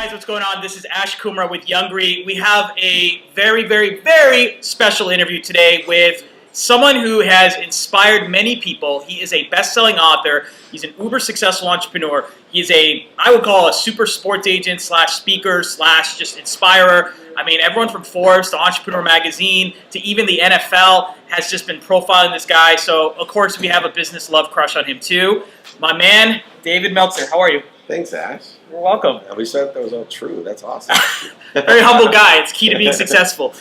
guys, what's going on? This is Kumra with YOUNGRY. We have a very, very, very special interview today with someone who has inspired many people. He is a best-selling author. He's an uber successful entrepreneur. He's I would call a super sports agent slash speaker slash just inspirer. I mean, everyone from Forbes to Entrepreneur Magazine to even the NFL has just been profiling this guy. So, of course, we have a business love crush on him too. My man, David Meltzer. How are you? Thanks, Ash. You're welcome. I wish that was all true. That's awesome. Very humble guy. It's key to being successful.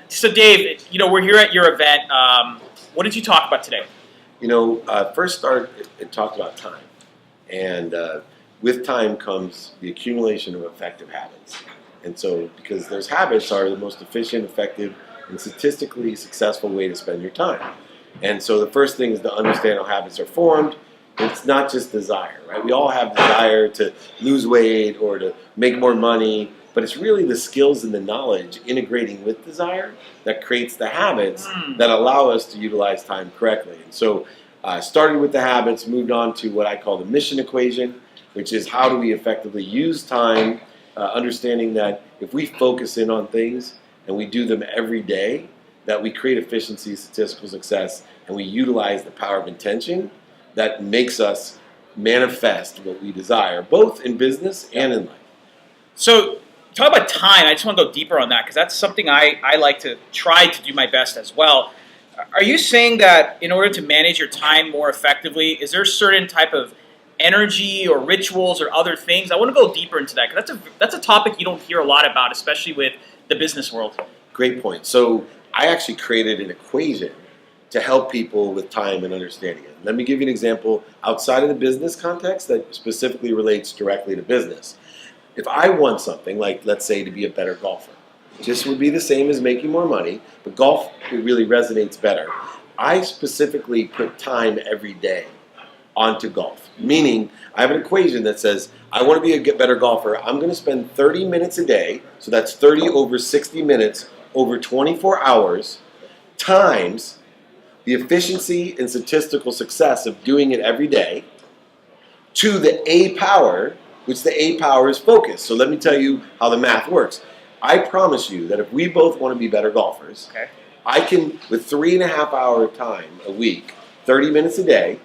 So, Dave, we're here at your event. What did you talk about today? First it talked about time. And with time comes the accumulation of effective habits. And so, because those habits are the most efficient, effective, and statistically successful way to spend your time. And so the first thing is to understand how habits are formed. It's not just desire, right? We all have desire to lose weight or to make more money, but it's really the skills and the knowledge integrating with desire that creates the habits that allow us to utilize time correctly. And so started with the habits, moved on to what I call the mission equation, which is how do we effectively use time, understanding that if we focus in on things and we do them every day, that we create efficiency, statistical success, and we utilize the power of intention that makes us manifest what we desire, both in business and in life. So, talk about time. I just want to go deeper on that because that's something I like to try to do my best as well. Are you saying that in order to manage your time more effectively, is there a certain type of energy or rituals or other things? I want to go deeper into that because that's a topic you don't hear a lot about, especially with the business world. Great point. So, I actually created an equation to help people with time and understanding it. Let me give you an example outside of the business context that specifically relates directly to business. If I want something, like let's say to be a better golfer, just would be the same as making more money, but golf really resonates better. I specifically put time every day onto golf, meaning I have an equation that says I want to be a better golfer. I'm going to spend 30 minutes a day, so that's 30 over 60 minutes over 24 hours times the efficiency and statistical success of doing it every day to the A power, which the A power is focus. So let me tell you how the math works. I promise you that if we both want to be better golfers, I can, with 3.5 hour time a week, 30 minutes a day,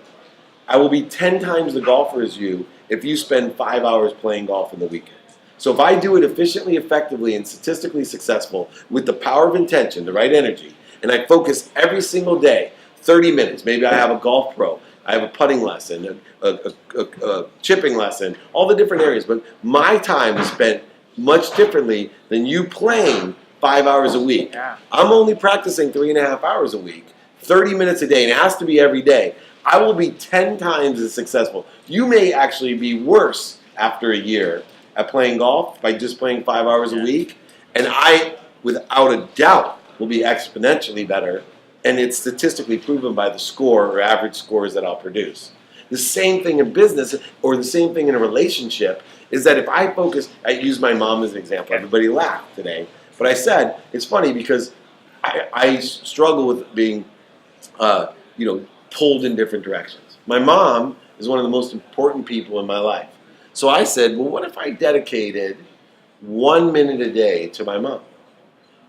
I will be 10 times the golfer as you if you spend 5 hours playing golf in the weekend. So if I do it efficiently, effectively, and statistically successful with the power of intention, the right energy, and I focus every single day, 30 minutes. Maybe I have a golf pro, I have a putting lesson, a chipping lesson, all the different areas. But my time is spent much differently than you playing 5 hours a week. I'm only practicing 3.5 hours a week, 30 minutes a day, and it has to be every day. I will be 10 times as successful. You may actually be worse after a year at playing golf by just playing 5 hours a week. And I, without a doubt, will be exponentially better, and it's statistically proven by the score or average scores that I'll produce. The same thing in business, or the same thing in a relationship, is that if I focus, I use my mom as an example, everybody laughed today, but I said, it's funny because I struggle with being, pulled in different directions. My mom is one of the most important people in my life. So I said, well, what if I dedicated 1 minute a day to my mom?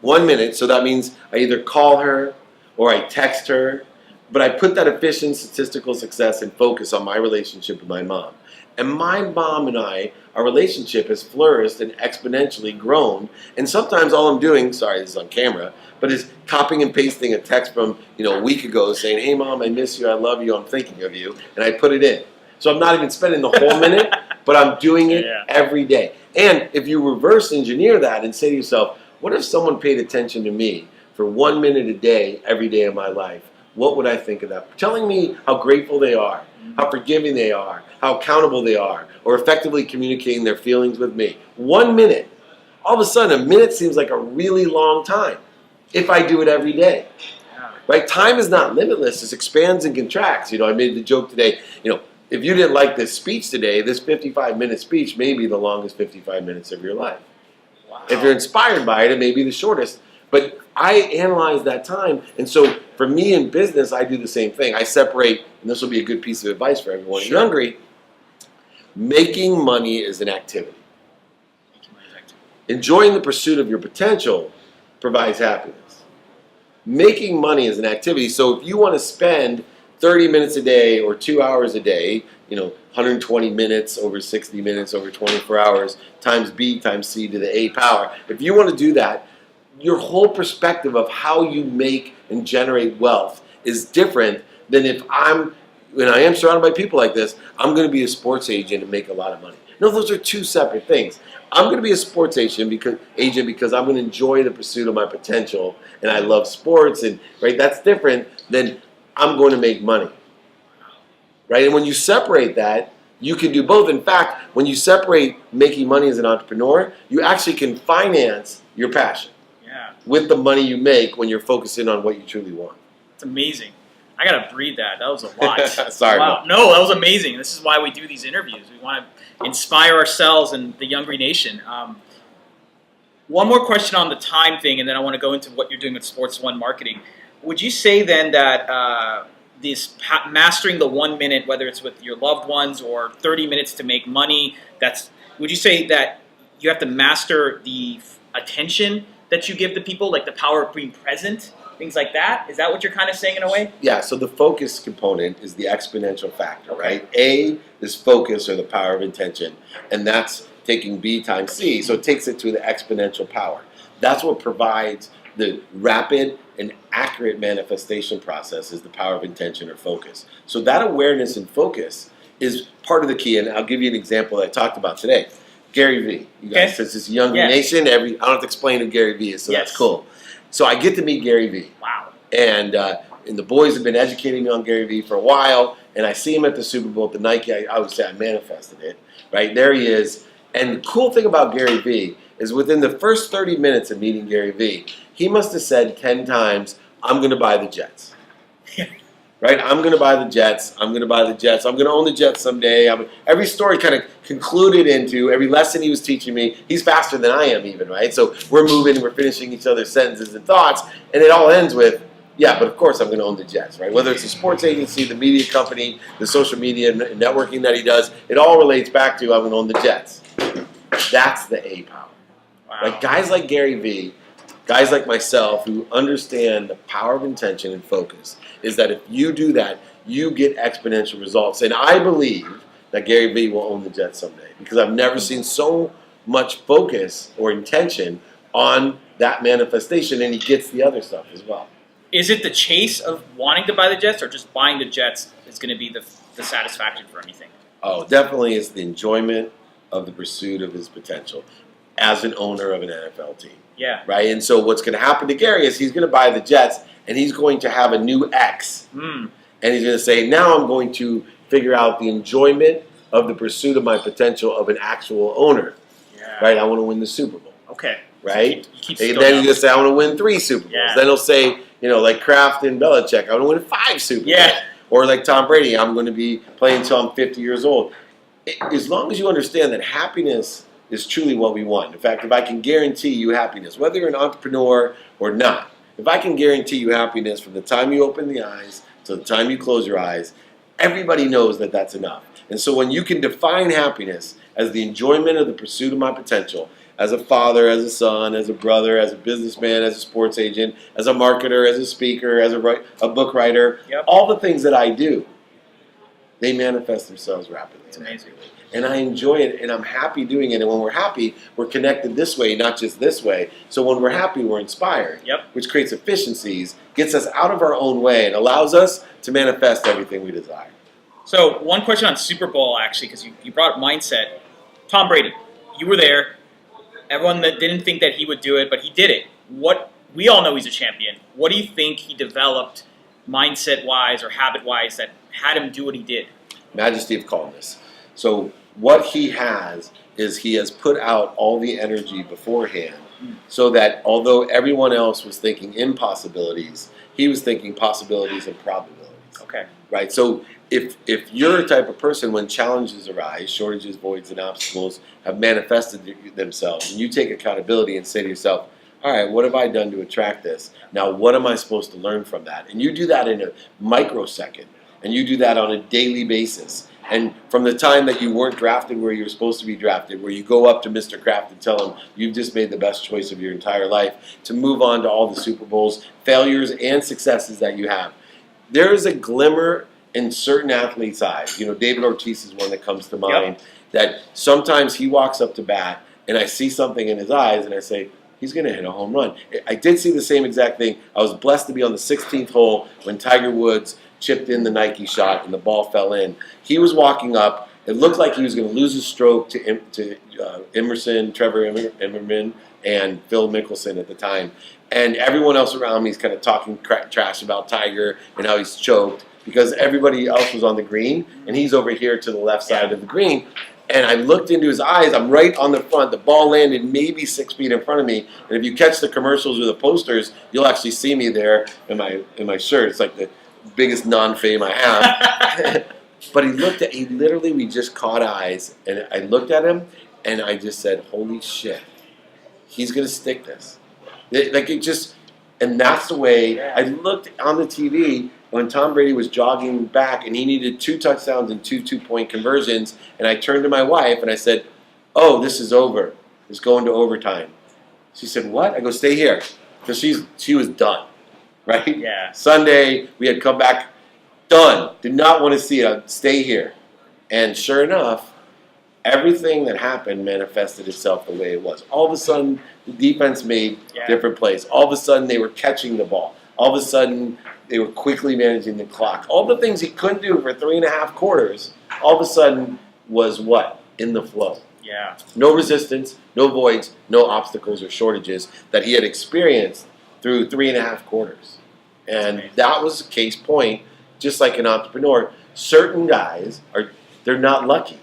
1 minute, so that means I either call her or I text her, but I put that efficient statistical success and focus on my relationship with my mom. And my mom and I, our relationship has flourished and exponentially grown, and sometimes all I'm doing, sorry this is on camera, but is copying and pasting a text from a week ago saying, hey mom, I miss you, I love you, I'm thinking of you, and I put it in. So I'm not even spending the whole minute, but I'm doing it every day. And if you reverse engineer that and say to yourself, what if someone paid attention to me for 1 minute a day, every day of my life? What would I think of that? Telling me how grateful they are, how forgiving they are, how accountable they are, or effectively communicating their feelings with me. 1 minute. All of a sudden, a minute seems like a really long time if I do it every day. Right? Time is not limitless. It expands and contracts. I made the joke today, if you didn't like this speech today, this 55-minute speech may be the longest 55 minutes of your life. Wow. If you're inspired by it, it may be the shortest. But I analyze that time, and so for me in business, I do the same thing. I separate, and this will be a good piece of advice for everyone. Sure. YOUNGRY, making money is an activity. Enjoying the pursuit of your potential provides happiness. Making money is an activity. So if you want to spend 30 minutes a day or 2 hours a day, 120 minutes over 60 minutes over 24 hours times B times C to the A power. If you want to do that, your whole perspective of how you make and generate wealth is different than when I am surrounded by people like this, I'm going to be a sports agent and make a lot of money. No, those are two separate things. I'm going to be a sports agent because I'm going to enjoy the pursuit of my potential and I love sports, and right, that's different than I'm going to make money. Right? And when you separate that, you can do both. In fact, when you separate making money as an entrepreneur, you actually can finance your passion with the money you make when you're focusing on what you truly want. It's amazing. I gotta breathe that. That was a lot. Sorry. Wow. No, that was amazing. This is why we do these interviews. We want to inspire ourselves and the YOUNGRY Nation. One more question on the time thing, and then I want to go into what you're doing with Sports One marketing. Would you say then that mastering the 1 minute, whether it's with your loved ones or 30 minutes to make money, would you say that you have to master the attention that you give to people, like the power of being present? Things like that? Is that what you're kind of saying in a way? Yeah, so the focus component is the exponential factor, right? A is focus or the power of intention, and that's taking B times C, so it takes it to the exponential power. That's what provides the rapid and accurate manifestation process is the power of intention or focus. So that awareness and focus is part of the key, and I'll give you an example that I talked about today. Gary Vee. You guys, since it's YOUNGRY Nation, I don't have to explain who Gary Vee is, so that's cool. So I get to meet Gary Vee. Wow. And the boys have been educating me on Gary Vee for a while, and I see him at the Super Bowl at the Nike. I would say I manifested it. Right? There he is. And the cool thing about Gary Vee is within the first 30 minutes of meeting Gary Vee, he must have said 10 times, I'm going to buy the Jets. Right? I'm going to buy the Jets. I'm going to buy the Jets. I'm going to own the Jets someday. Every story kind of concluded into every lesson he was teaching me. He's faster than I am even, right? So we're moving, we're finishing each other's sentences and thoughts, and it all ends with, yeah, but of course I'm going to own the Jets, right? Whether it's a sports agency, the media company, the social media networking that he does, it all relates back to I'm going to own the Jets. That's the A power. Wow. Like guys like Gary Vee, guys like myself who understand the power of intention and focus is that if you do that, you get exponential results. And I believe that Gary Vee will own the Jets someday because I've never seen so much focus or intention on that manifestation, and he gets the other stuff as well. Is it the chase of wanting to buy the Jets, or just buying the Jets is going to be the satisfaction for anything? Oh, definitely it's the enjoyment of the pursuit of his potential as an owner of an NFL team. Yeah. Right? And so what's going to happen to Gary is he's going to buy the Jets, and he's going to have a new X. And he's going to say, now I'm going to figure out the enjoyment of the pursuit of my potential of an actual owner. Yeah. Right? I want to win the Super Bowl. Okay. Right? So and then he's going to say, I want to win 3 Super Bowls. Yeah. Then he'll say, like Kraft and Belichick, I want to win 5 Super Bowls. Yeah. Or like Tom Brady, I'm going to be playing until I'm 50 years old. As long as you understand that happiness is truly what we want. In fact, if I can guarantee you happiness, whether you're an entrepreneur or not, if I can guarantee you happiness from the time you open the eyes to the time you close your eyes, everybody knows that that's enough. And so when you can define happiness as the enjoyment of the pursuit of my potential, as a father, as a son, as a brother, as a businessman, as a sports agent, as a marketer, as a speaker, as a book writer, all the things that I do, they manifest themselves rapidly. It's amazing. And I enjoy it, and I'm happy doing it. And when we're happy, we're connected this way, not just this way. So when we're happy, we're inspired, which creates efficiencies, gets us out of our own way, and allows us to manifest everything we desire. So one question on Super Bowl, actually, because you brought up mindset. Tom Brady, you were there. Everyone that didn't think that he would do it, but he did it. We all know he's a champion. What do you think he developed mindset-wise or habit-wise that had him do what he did? Majesty of calmness. So what he has is he has put out all the energy beforehand so that although everyone else was thinking impossibilities, he was thinking possibilities and probabilities. Okay. Right? So if you're a type of person when challenges arise, shortages, voids, and obstacles have manifested themselves, and you take accountability and say to yourself, all right, what have I done to attract this? Now, what am I supposed to learn from that? And you do that in a microsecond, and you do that on a daily basis. And from the time that you weren't drafted where you were supposed to be drafted, where you go up to Mr. Kraft and tell him you've just made the best choice of your entire life, to move on to all the Super Bowls, failures and successes that you have. There is a glimmer in certain athletes' eyes. David Ortiz is one that comes to mind, that sometimes he walks up to bat and I see something in his eyes and I say, he's going to hit a home run. I did see the same exact thing. I was blessed to be on the 16th hole when Tiger Woods chipped in the Nike shot and the ball fell in. He was walking up. It looked like he was going to lose his stroke to Trevor Immerman, and Phil Mickelson at the time. And everyone else around me is kind of talking trash about Tiger and how he's choked because everybody else was on the green and he's over here to the left side of the green. And I looked into his eyes. I'm right on the front. The ball landed maybe 6 feet in front of me. And if you catch the commercials or the posters, you'll actually see me there in my shirt. It's like the biggest non-fame I have. But we just caught eyes. And I looked at him and I just said, holy shit, he's going to stick this. And that's the way I looked on the TV when Tom Brady was jogging back and he needed 2 touchdowns and 2 two-point conversions, and I turned to my wife and I said, oh, this is over. It's going to overtime. She said, what? I go, stay here. Because she was done, right? Yeah. Sunday, we had come back, done. Did not want to see it. Stay here. And sure enough, everything that happened manifested itself the way it was. All of a sudden, the defense made different plays. All of a sudden, they were catching the ball. All of a sudden, they were quickly managing the clock. All the things he couldn't do for 3.5 quarters, all of a sudden was what? In the flow. Yeah. No resistance, no voids, no obstacles or shortages that he had experienced through 3.5 quarters. And that was a case point, just like an entrepreneur. Certain guys, they're not lucky.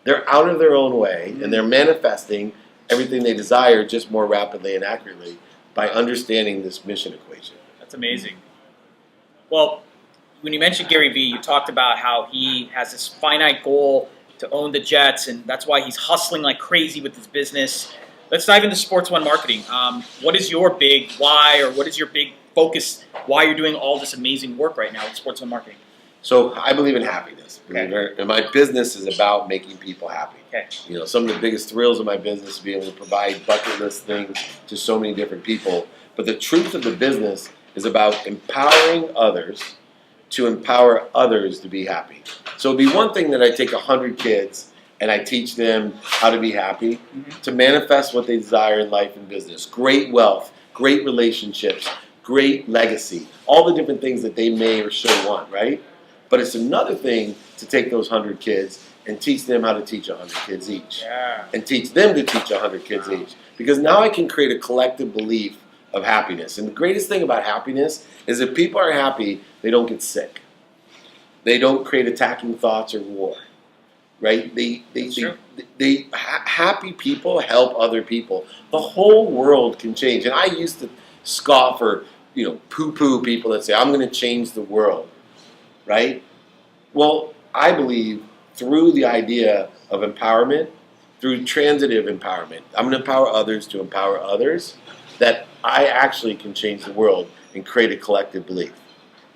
They're out of their own way, and they're manifesting everything they desire just more rapidly and accurately by understanding this mission equation. That's amazing. Well, when you mentioned Gary Vee, you talked about how he has this finite goal to own the Jets, and that's why he's hustling like crazy with his business. Let's dive into Sports One marketing. What is your big why, or what is your big focus, why you're doing all this amazing work right now with Sports One marketing? So I believe in happiness. Okay. And my business is about making people happy. Okay. Some of the biggest thrills of my business is being able to provide bucket list things to so many different people. But the truth of the business is about empowering others to empower others to be happy. So it'd be one thing that I take 100 kids and I teach them how to be happy, to manifest what they desire in life and business. Great wealth, great relationships, great legacy, all the different things that they may or should want, right? But it's another thing to take those 100 kids and teach them how to teach 100 kids each. Yeah. And teach them to teach 100 kids each. Because now I can create a collective belief of happiness. And the greatest thing about happiness is if people are happy, they don't get sick. They don't create attacking thoughts or war. Right? Happy people help other people. The whole world can change. And I used to scoff or poo-poo people that say, I'm going to change the world. Right? Well, I believe through the idea of empowerment, through transitive empowerment, I'm going to empower others to empower others, that I actually can change the world and create a collective belief.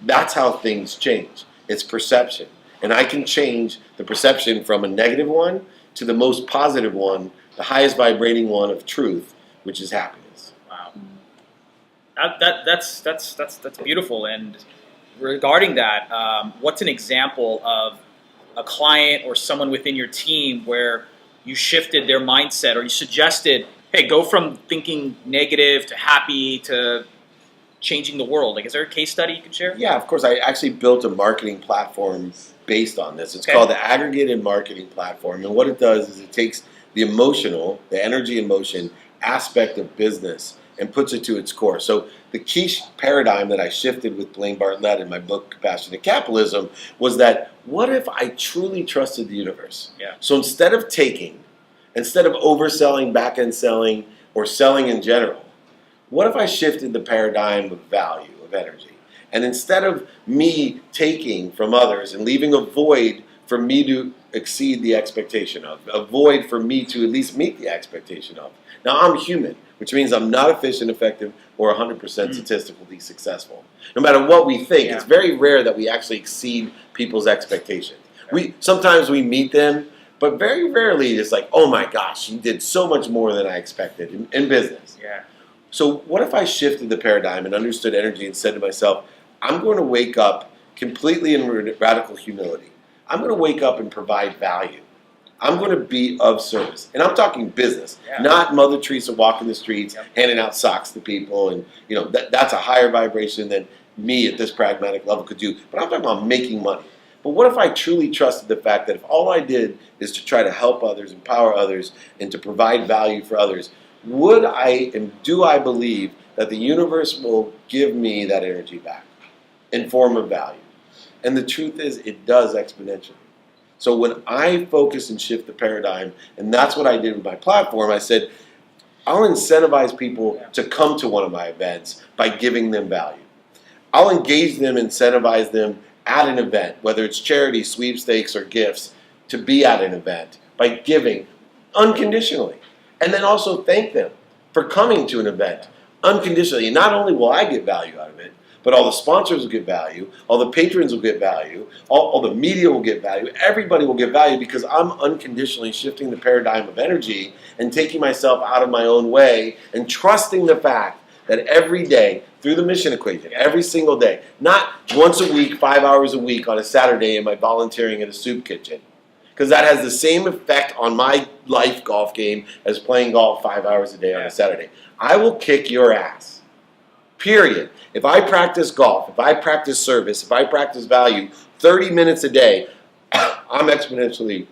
That's how things change. It's perception. And I can change the perception from a negative one to the most positive one, the highest vibrating one of truth, which is happiness. Wow. That's beautiful. And regarding that, what's an example of a client or someone within your team where you shifted their mindset, or you suggested, hey, go from thinking negative to happy to changing the world? Like, is there a case study you can share? Yeah, of course. I actually built a marketing platform based on this. It's called the Aggregated Marketing Platform. And what it does is it takes the emotional, the energy and motion aspect of business and puts it to its core. So the key paradigm that I shifted with Blaine Bartlett in my book, Compassionate Capitalism, was that what if I truly trusted the universe? Yeah. So instead of overselling, back-end selling, or selling in general, what if I shifted the paradigm of value, of energy? And instead of me taking from others and leaving a void for me to exceed the expectation of, a void for me to at least meet the expectation of. Now, I'm human, which means I'm not efficient, effective, or 100% statistically successful. No matter what we think, it's very rare that we actually exceed people's expectations. Sometimes we meet them, but very rarely it's like, oh my gosh, you did so much more than I expected in business. Yeah. So what if I shifted the paradigm and understood energy and said to myself, I'm going to wake up completely in radical humility. I'm going to wake up and provide value. I'm going to be of service. And I'm talking business, not Mother Teresa walking the streets, handing out socks to people. And, that's a higher vibration than me at this pragmatic level could do. But I'm talking about making money. But what if I truly trusted the fact that if all I did is to try to help others, empower others, and to provide value for others, would I and do I believe that the universe will give me that energy back in form of value? And the truth is, it does exponentially. So when I focus and shift the paradigm, and that's what I did with my platform, I said, I'll incentivize people to come to one of my events by giving them value. I'll engage them, incentivize them at an event, whether it's charity, sweepstakes, or gifts, to be at an event by giving unconditionally. And then also thank them for coming to an event unconditionally. And not only will I get value out of it, but all the sponsors will get value, all the patrons will get value, all the media will get value, everybody will get value because I'm unconditionally shifting the paradigm of energy and taking myself out of my own way and trusting the fact that every day, through the mission equation, every single day, not once a week, 5 hours a week on a Saturday am I volunteering in a soup kitchen. Because that has the same effect on my life golf game as playing golf 5 hours a day on a Saturday. I will kick your ass. Period. If I practice golf, if I practice service, if I practice value 30 minutes a day, I'm exponentially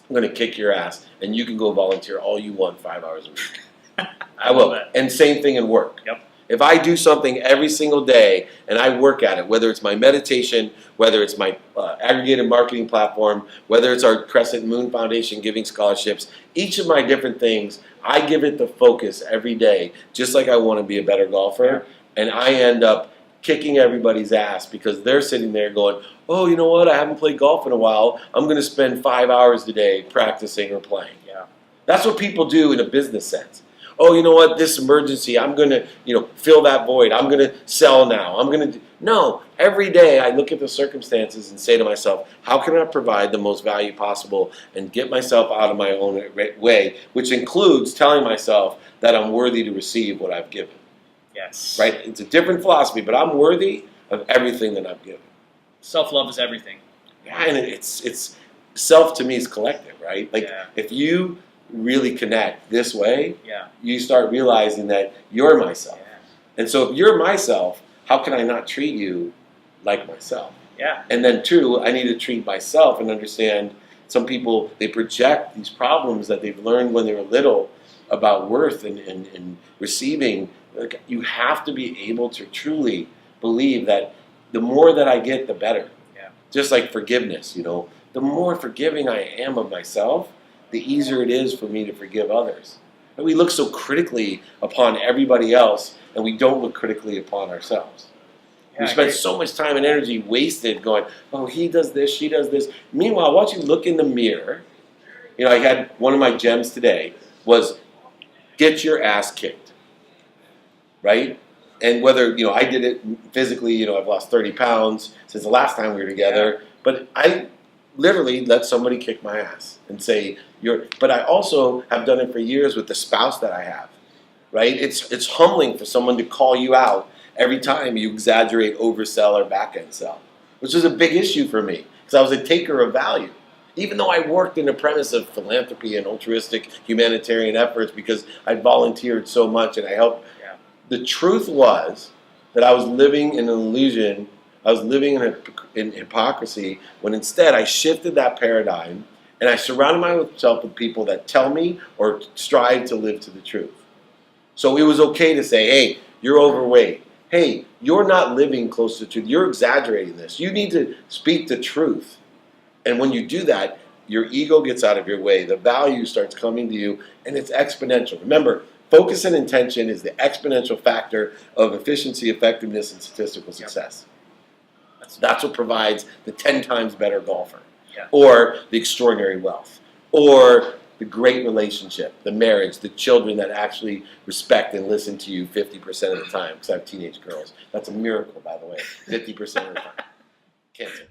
going to kick your ass, and you can go volunteer all you want 5 hours a week. I will. And same thing in work. Yep. If I do something every single day and I work at it, whether it's my meditation, whether it's my aggregated marketing platform, whether it's our Crescent Moon Foundation giving scholarships, each of my different things, I give it the focus every day, just like I want to be a better golfer. And I end up kicking everybody's ass because they're sitting there going, oh, you know what? I haven't played golf in a while. I'm going to spend 5 hours a day practicing or playing. Yeah. That's what people do in a business sense. Oh, you know what? This emergency, I'm going to, fill that void. I'm going to sell now. I'm going to No, every day I look at the circumstances and say to myself, how can I provide the most value possible and get myself out of my own way, which includes telling myself that I'm worthy to receive what I've given. Yes. Right? It's a different philosophy, but I'm worthy of everything that I've given. Self-love is everything. Yeah, and it's self to me is collective, right? Like if you really connect this way, you start realizing that you're myself. Yeah. And so if you're myself, how can I not treat you like myself? Yeah. And then two, I need to treat myself and understand some people, they project these problems that they've learned when they were little about worth and receiving. Like, you have to be able to truly believe that the more that I get, the better. Yeah. Just like forgiveness, the more forgiving I am of myself, the easier it is for me to forgive others. And we look so critically upon everybody else, and we don't look critically upon ourselves. Yeah, we spend so much time and energy wasted going, oh, he does this, she does this. Meanwhile, once you look in the mirror, I had one of my gems today was get your ass kicked. Right? And whether, I did it physically, I've lost 30 pounds since the last time we were together, but I literally let somebody kick my ass and say, but I also have done it for years with the spouse that I have, right? It's humbling for someone to call you out every time you exaggerate, oversell, or back-end sell, which is a big issue for me because I was a taker of value. Even though I worked in the premise of philanthropy and altruistic humanitarian efforts because I volunteered so much and I helped. The truth was that I was living in an illusion, I was living in hypocrisy, when instead I shifted that paradigm and I surrounded myself with people that tell me or strive to live to the truth. So it was okay to say, hey, you're overweight. Hey, you're not living close to the truth. You're exaggerating this. You need to speak the truth. And when you do that, your ego gets out of your way. The value starts coming to you, and it's exponential. Remember, focus and intention is the exponential factor of efficiency, effectiveness, and statistical success. That's what provides the 10 times better golfer, or the extraordinary wealth, or the great relationship, the marriage, the children that actually respect and listen to you 50% of the time, because I have teenage girls. That's a miracle, by the way, 50% of the time. Can't say.